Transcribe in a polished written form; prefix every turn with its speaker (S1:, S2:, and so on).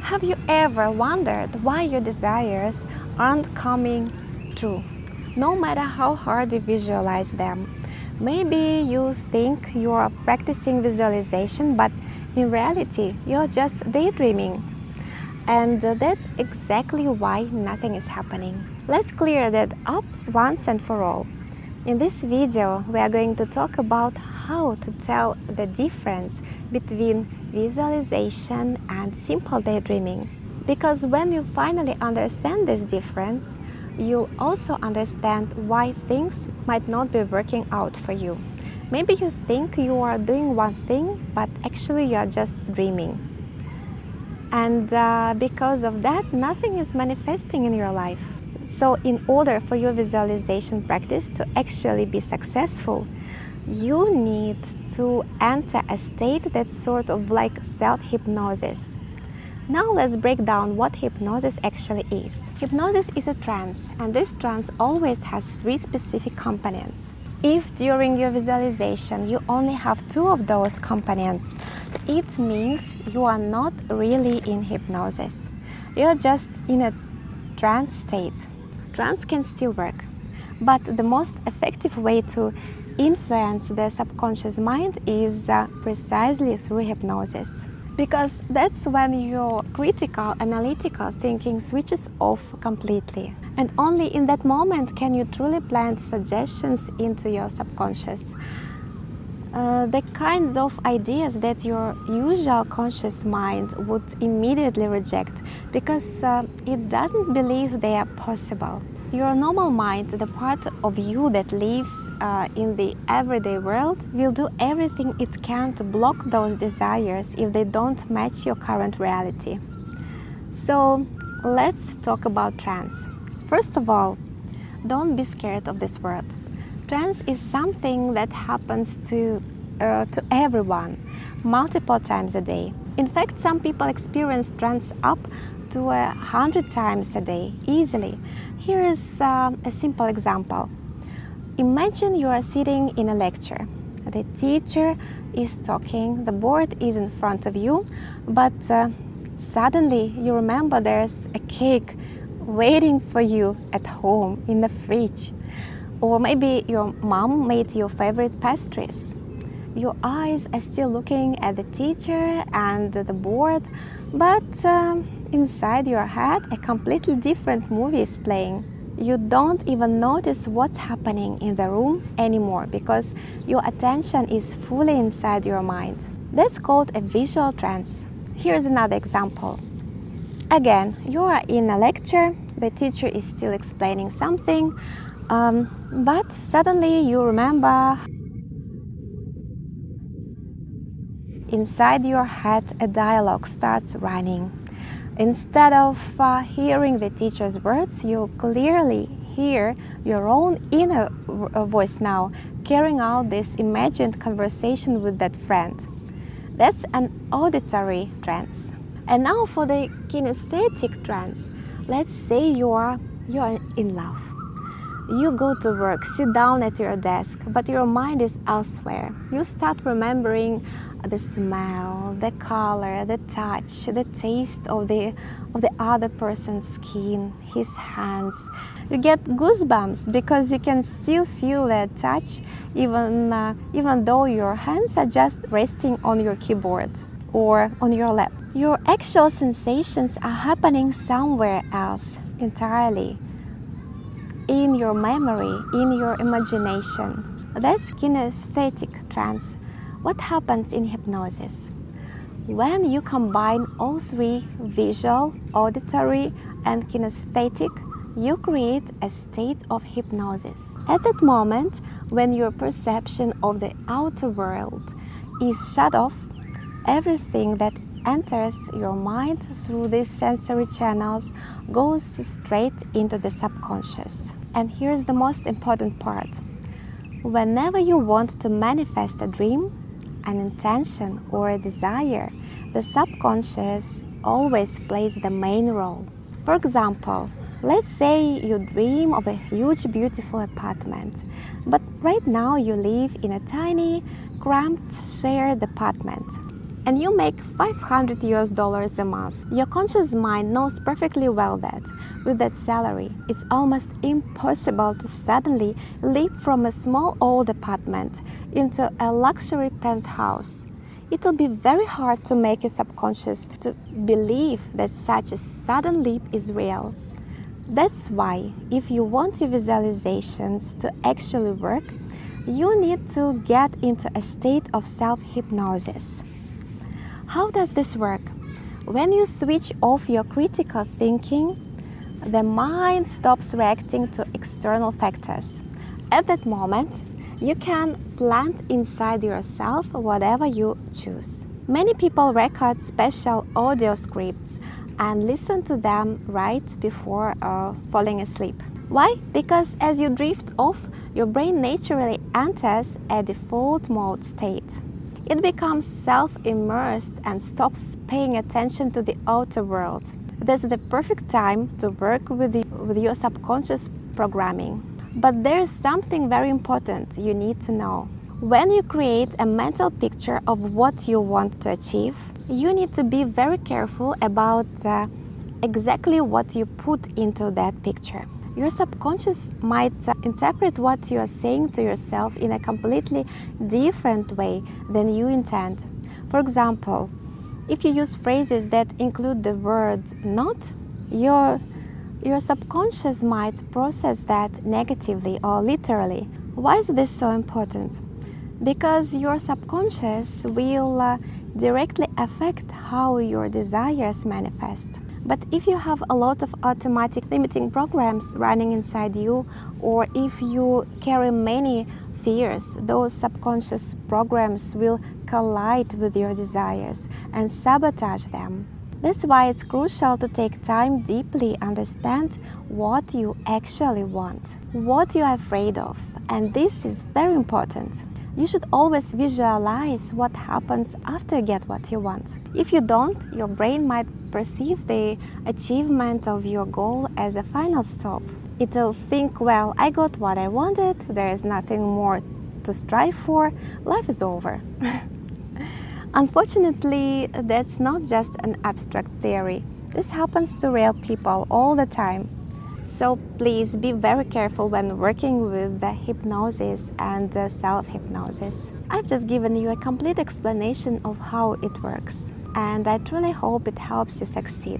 S1: Have you ever wondered why your desires aren't coming true, no matter how hard you visualize them? Maybe you think you are practicing visualization, but in reality, you're just daydreaming. And that's exactly why nothing is happening. Let's clear that up once and for all. In this video, we are going to talk about how to tell the difference between visualization and simple daydreaming. Because when you finally understand this difference, you'll also understand why things might not be working out for you. Maybe you think you are doing one thing, but actually you are just dreaming. And because of that, nothing is manifesting in your life. So in order for your visualization practice to actually be successful, you need to enter a state that's sort of like self-hypnosis. Now let's break down what hypnosis actually is. Hypnosis is a trance, and this trance always has three specific components. If during your visualization you only have two of those components, it means you are not really in hypnosis. You're just in a trance state. Trance can still work, but the most effective way to influence the subconscious mind is precisely through hypnosis. Because that's when your critical, analytical thinking switches off completely. And only in that moment can you truly plant suggestions into your subconscious. The kinds of ideas that your usual conscious mind would immediately reject because it doesn't believe they are possible. Your normal mind, the part of you that lives in the everyday world, will do everything it can to block those desires if they don't match your current reality. So let's talk about trance. First of all, don't be scared of this word. Trance is something that happens to everyone multiple times a day. In fact, some people experience trance up to 100 times a day easily. Here is a simple example. Imagine you are sitting in a lecture. The teacher is talking, the board is in front of you, but suddenly you remember there's a cake waiting for you at home in the fridge. Or maybe your mom made your favorite pastries. Your eyes are still looking at the teacher and the board, but inside your head a completely different movie is playing. You don't even notice what's happening in the room anymore because your attention is fully inside your mind. That's called a visual trance. Here's another example. Again, you are in a lecture, the teacher is still explaining something, but suddenly you remember inside your head a dialogue starts running. Instead of hearing the teacher's words, you clearly hear your own inner voice now carrying out this imagined conversation with that friend. That's an auditory trance. And now for the kinesthetic trance. Let's say you are in love. You go to work, sit down at your desk, but your mind is elsewhere. You start remembering the smell, the color, the touch, the taste of the other person's skin, his hands. You get goosebumps because you can still feel that touch even though your hands are just resting on your keyboard or on your lap. Your actual sensations are happening somewhere else entirely. In your memory, in your imagination. That's kinesthetic trance. What happens in hypnosis? When you combine all three, visual, auditory, and kinesthetic, you create a state of hypnosis. At that moment, when your perception of the outer world is shut off, everything that enters your mind through these sensory channels goes straight into the subconscious. And here's the most important part. Whenever you want to manifest a dream, an intention, or a desire, the subconscious always plays the main role. For example, let's say you dream of a huge, beautiful apartment, but right now you live in a tiny, cramped, shared apartment. and you make $500 a month. Your conscious mind knows perfectly well that with that salary, it's almost impossible to suddenly leap from a small old apartment into a luxury penthouse. It will be very hard to make your subconscious to believe that such a sudden leap is real. That's why, if you want your visualizations to actually work, you need to get into a state of self-hypnosis. How does this work? When you switch off your critical thinking, the mind stops reacting to external factors. At that moment, you can plant inside yourself whatever you choose. Many people record special audio scripts and listen to them right before falling asleep. Why? Because as you drift off, your brain naturally enters a default mode state. It becomes self-immersed and stops paying attention to the outer world. This is the perfect time to work with your subconscious programming. But there is something very important you need to know. When you create a mental picture of what you want to achieve, you need to be very careful about exactly what you put into that picture. Your subconscious might interpret what you are saying to yourself in a completely different way than you intend. For example, if you use phrases that include the word not, your subconscious might process that negatively or literally. Why is this so important? Because your subconscious will directly affect how your desires manifest. But if you have a lot of automatic limiting programs running inside you, or if you carry many fears, those subconscious programs will collide with your desires and sabotage them. That's why it's crucial to take time deeply understand what you actually want, what you are afraid of, and this is very important. You should always visualize what happens after you get what you want. If you don't, your brain might perceive the achievement of your goal as a final stop. It'll think, well, I got what I wanted, there is nothing more to strive for, life is over. Unfortunately, that's not just an abstract theory. This happens to real people all the time. So please be very careful when working with the hypnosis and self-hypnosis. I've just given you a complete explanation of how it works, and I truly hope it helps you succeed.